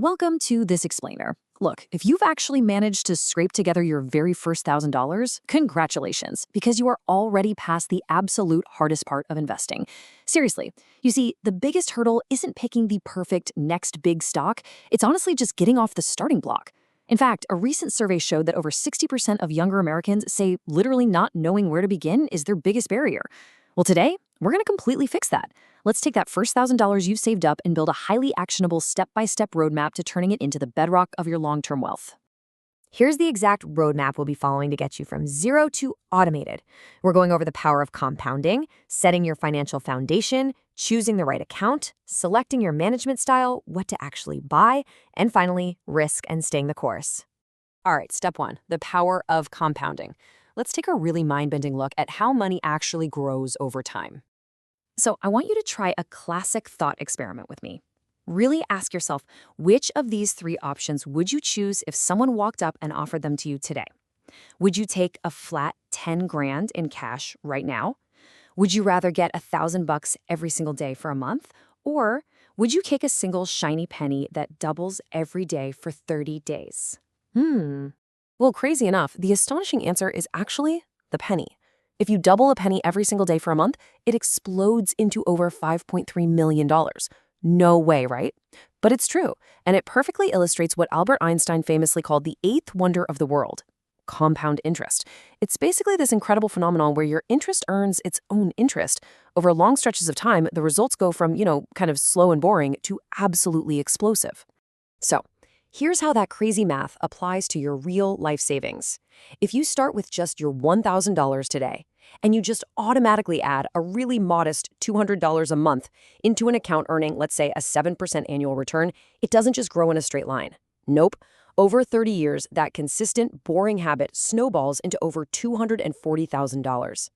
Welcome to This Explainer. Look, if you've actually managed to scrape together your very first $1,000, congratulations, because you are already past the absolute hardest part of investing. Seriously, you see, the biggest hurdle isn't picking the perfect next big stock, it's honestly just getting off the starting block. In fact, a recent survey showed that over 60% of younger Americans say literally not knowing where to begin is their biggest barrier. Well, today, we're going to completely fix that. Let's take that first $1,000 you've saved up and build a highly actionable step-by-step roadmap to turning it into the bedrock of your long-term wealth. Here's the exact roadmap we'll be following to get you from zero to automated. We're going over the power of compounding, setting your financial foundation, choosing the right account, selecting your management style, what to actually buy, and finally, risk and staying the course. All right, step one, the power of compounding. Let's take a really mind-bending look at how money actually grows over time. So I want you to try a classic thought experiment with me. Really ask yourself, which of these three options would you choose if someone walked up and offered them to you today? Would you take a flat 10 grand in cash right now? Would you rather get $1,000 every single day for a month? Or would you take a single shiny penny that doubles every day for 30 days? Well, crazy enough, the astonishing answer is actually the penny. If you double a penny every single day for a month, it explodes into over $5.3 million. No way, right? But it's true, and it perfectly illustrates what Albert Einstein famously called the eighth wonder of the world, compound interest. It's basically this incredible phenomenon where your interest earns its own interest. Over long stretches of time, the results go from, kind of slow and boring to absolutely explosive. So, here's how that crazy math applies to your real life savings. If you start with just your $1,000 today, and you just automatically add a really modest $200 a month into an account earning, let's say, a 7% annual return, it doesn't just grow in a straight line. Nope. Over 30 years, that consistent, boring habit snowballs into over $240,000.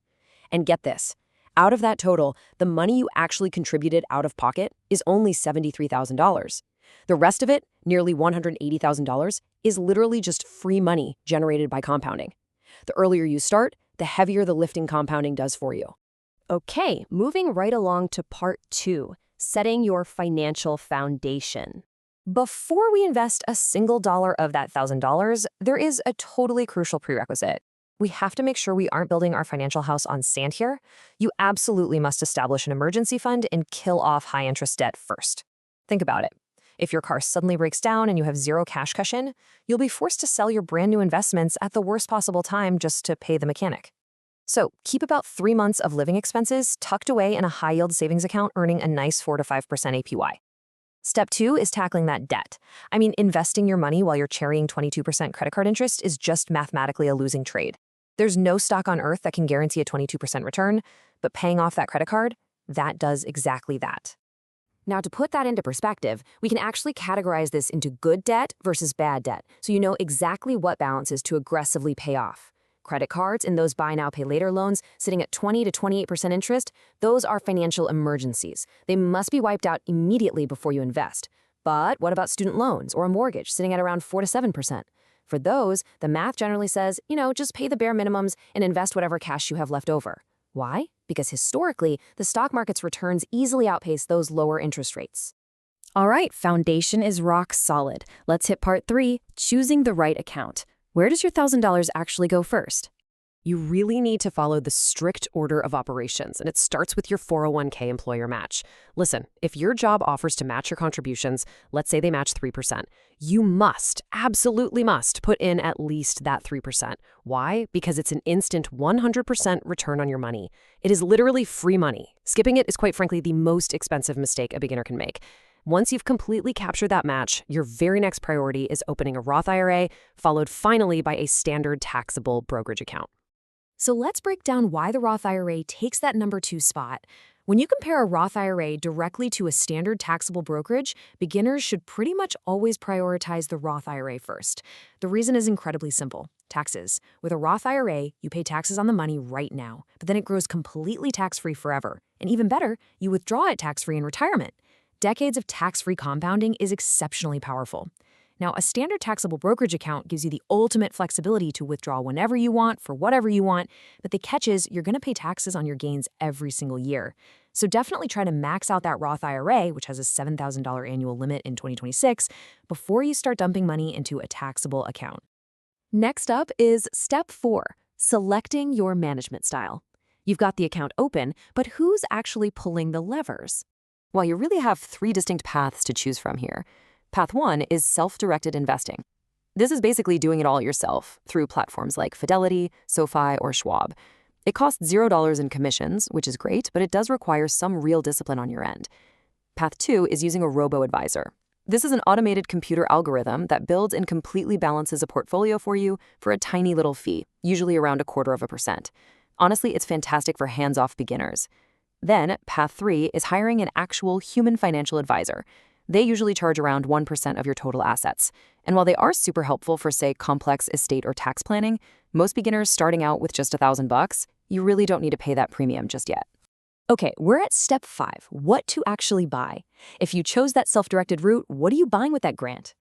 And get this, out of that total, the money you actually contributed out of pocket is only $73,000. The rest of it, nearly $180,000, is literally just free money generated by compounding. The earlier you start, the heavier the lifting compounding does for you. Okay, moving right along to part 2, setting your financial foundation. Before we invest a single dollar of that $1,000, there is a totally crucial prerequisite. We have to make sure we aren't building our financial house on sand here. You absolutely must establish an emergency fund and kill off high-interest debt first. Think about it. If your car suddenly breaks down and you have zero cash cushion, you'll be forced to sell your brand new investments at the worst possible time just to pay the mechanic. So keep about 3 months of living expenses tucked away in a high-yield savings account earning a nice 4 to 5% APY. Step 2 is tackling that debt. Investing your money while you're cherrying 22% credit card interest is just mathematically a losing trade. There's no stock on earth that can guarantee a 22% return, but paying off that credit card, that does exactly that. Now, to put that into perspective, we can actually categorize this into good debt versus bad debt, so you know exactly what balances to aggressively pay off. Credit cards and those buy now, pay later loans sitting at 20 to 28% interest, those are financial emergencies. They must be wiped out immediately before you invest. But what about student loans or a mortgage sitting at around 4 to 7%? For those, the math generally says, just pay the bare minimums and invest whatever cash you have left over. Why? Because historically, the stock market's returns easily outpace those lower interest rates. All right, foundation is rock solid. Let's hit part 3, choosing the right account. Where does your $1,000 actually go first? You really need to follow the strict order of operations, and it starts with your 401k employer match. Listen, if your job offers to match your contributions, let's say they match 3%, you must, absolutely must, put in at least that 3%. Why? Because it's an instant 100% return on your money. It is literally free money. Skipping it is quite frankly the most expensive mistake a beginner can make. Once you've completely captured that match, your very next priority is opening a Roth IRA, followed finally by a standard taxable brokerage account. So let's break down why the Roth IRA takes that number 2 spot. When you compare a Roth IRA directly to a standard taxable brokerage, beginners should pretty much always prioritize the Roth IRA first. The reason is incredibly simple. Taxes. With a Roth IRA, you pay taxes on the money right now, but then it grows completely tax-free forever. And even better, you withdraw it tax-free in retirement. Decades of tax-free compounding is exceptionally powerful. Now, a standard taxable brokerage account gives you the ultimate flexibility to withdraw whenever you want for whatever you want, but the catch is you're going to pay taxes on your gains every single year. So definitely try to max out that Roth IRA, which has a $7,000 annual limit in 2026, before you start dumping money into a taxable account. Next up is step 4, selecting your management style. You've got the account open, but who's actually pulling the levers? Well, you really have 3 distinct paths to choose from here. Path 1 is self-directed investing. This is basically doing it all yourself through platforms like Fidelity, SoFi, or Schwab. It costs $0 in commissions, which is great, but it does require some real discipline on your end. Path 2 is using a robo-advisor. This is an automated computer algorithm that builds and completely balances a portfolio for you for a tiny little fee, usually around 0.25%. Honestly, it's fantastic for hands-off beginners. Then, path 3 is hiring an actual human financial advisor. They usually charge around 1% of your total assets. And while they are super helpful for, say, complex estate or tax planning, most beginners starting out with just $1,000, you really don't need to pay that premium just yet. Okay, we're at step 5, what to actually buy. If you chose that self-directed route, what are you buying with that grant?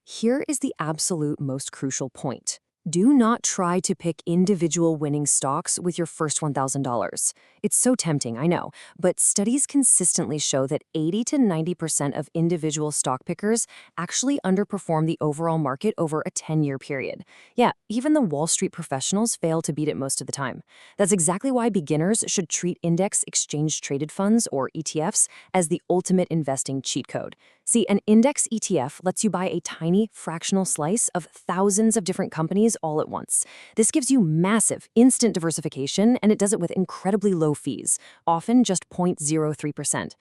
Here is the absolute most crucial point. Do not try to pick individual winning stocks with your first $1,000. It's so tempting, I know, but studies consistently show that 80 to 90% of individual stock pickers actually underperform the overall market over a 10-year period. Yeah, even the Wall Street professionals fail to beat it most of the time. That's exactly why beginners should treat index exchange-traded funds, or ETFs, as the ultimate investing cheat code. See, an index ETF lets you buy a tiny fractional slice of thousands of different companies all at once. This gives you massive, instant diversification, and it does it with incredibly low fees, often just 0.03%.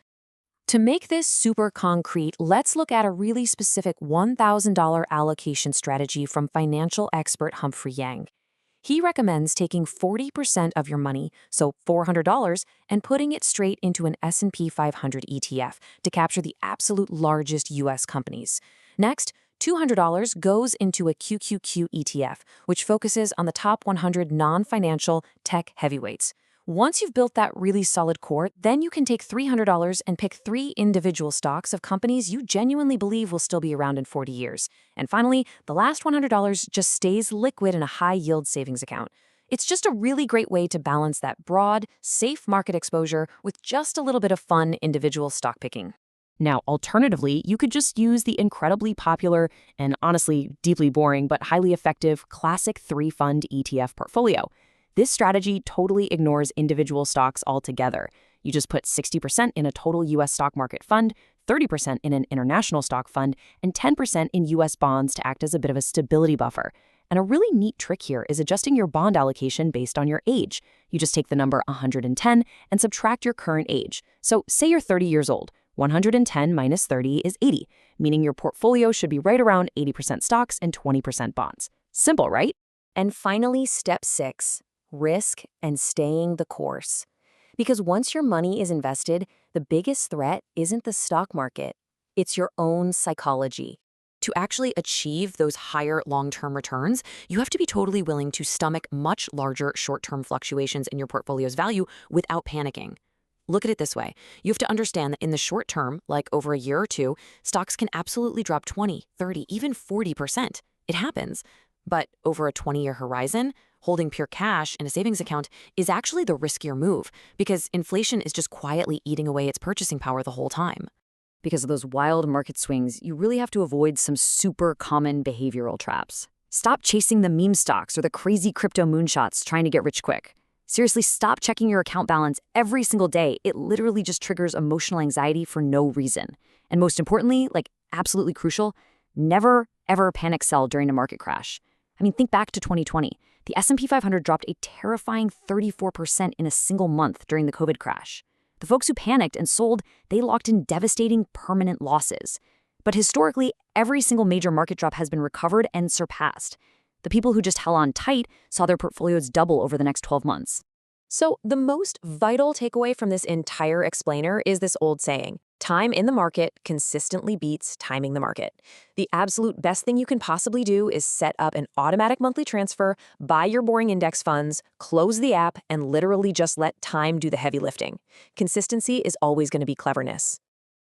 To make this super concrete, let's look at a really specific $1,000 allocation strategy from financial expert Humphrey Yang. He recommends taking 40% of your money, so $400, and putting it straight into an S&P 500 ETF to capture the absolute largest U.S. companies. Next, $200 goes into a QQQ ETF, which focuses on the top 100 non-financial tech heavyweights. Once you've built that really solid core, then you can take $300 and pick 3 individual stocks of companies you genuinely believe will still be around in 40 years. And finally, the last $100 just stays liquid in a high-yield savings account. It's just a really great way to balance that broad, safe market exposure with just a little bit of fun individual stock picking. Now, alternatively, you could just use the incredibly popular and honestly deeply boring but highly effective Classic 3-Fund ETF portfolio. This strategy totally ignores individual stocks altogether. You just put 60% in a total U.S. stock market fund, 30% in an international stock fund, and 10% in U.S. bonds to act as a bit of a stability buffer. And a really neat trick here is adjusting your bond allocation based on your age. You just take the number 110 and subtract your current age. So say you're 30 years old. 110 minus 30 is 80, meaning your portfolio should be right around 80% stocks and 20% bonds. Simple, right? And finally, step 6, risk and staying the course. Because once your money is invested, the biggest threat isn't the stock market, it's your own psychology. To actually achieve those higher long-term returns, you have to be totally willing to stomach much larger short-term fluctuations in your portfolio's value without panicking. Look at it this way. You have to understand that in the short term, like over a year or two, stocks can absolutely drop 20, 30, even 40%. It happens. But over a 20-year horizon, holding pure cash in a savings account is actually the riskier move because inflation is just quietly eating away its purchasing power the whole time. Because of those wild market swings, you really have to avoid some super common behavioral traps. Stop chasing the meme stocks or the crazy crypto moonshots trying to get rich quick. Seriously, stop checking your account balance every single day. It literally just triggers emotional anxiety for no reason. And most importantly, absolutely crucial, never, ever panic sell during a market crash. I mean, think back to 2020. The S&P 500 dropped a terrifying 34% in a single month during the COVID crash. The folks who panicked and sold, they locked in devastating permanent losses. But historically, every single major market drop has been recovered and surpassed. The people who just held on tight saw their portfolios double over the next 12 months. So the most vital takeaway from this entire explainer is this old saying, time in the market consistently beats timing the market. The absolute best thing you can possibly do is set up an automatic monthly transfer, buy your boring index funds, close the app, and literally just let time do the heavy lifting. Consistency is always going to be cleverness.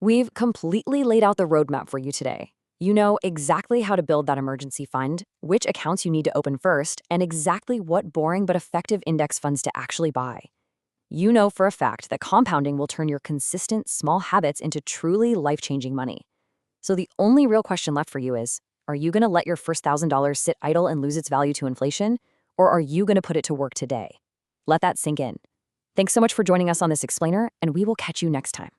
We've completely laid out the roadmap for you today. You know exactly how to build that emergency fund, which accounts you need to open first, and exactly what boring but effective index funds to actually buy. You know for a fact that compounding will turn your consistent small habits into truly life-changing money. So the only real question left for you is, are you going to let your first $1,000 sit idle and lose its value to inflation? Or are you going to put it to work today? Let that sink in. Thanks so much for joining us on this explainer, and we will catch you next time.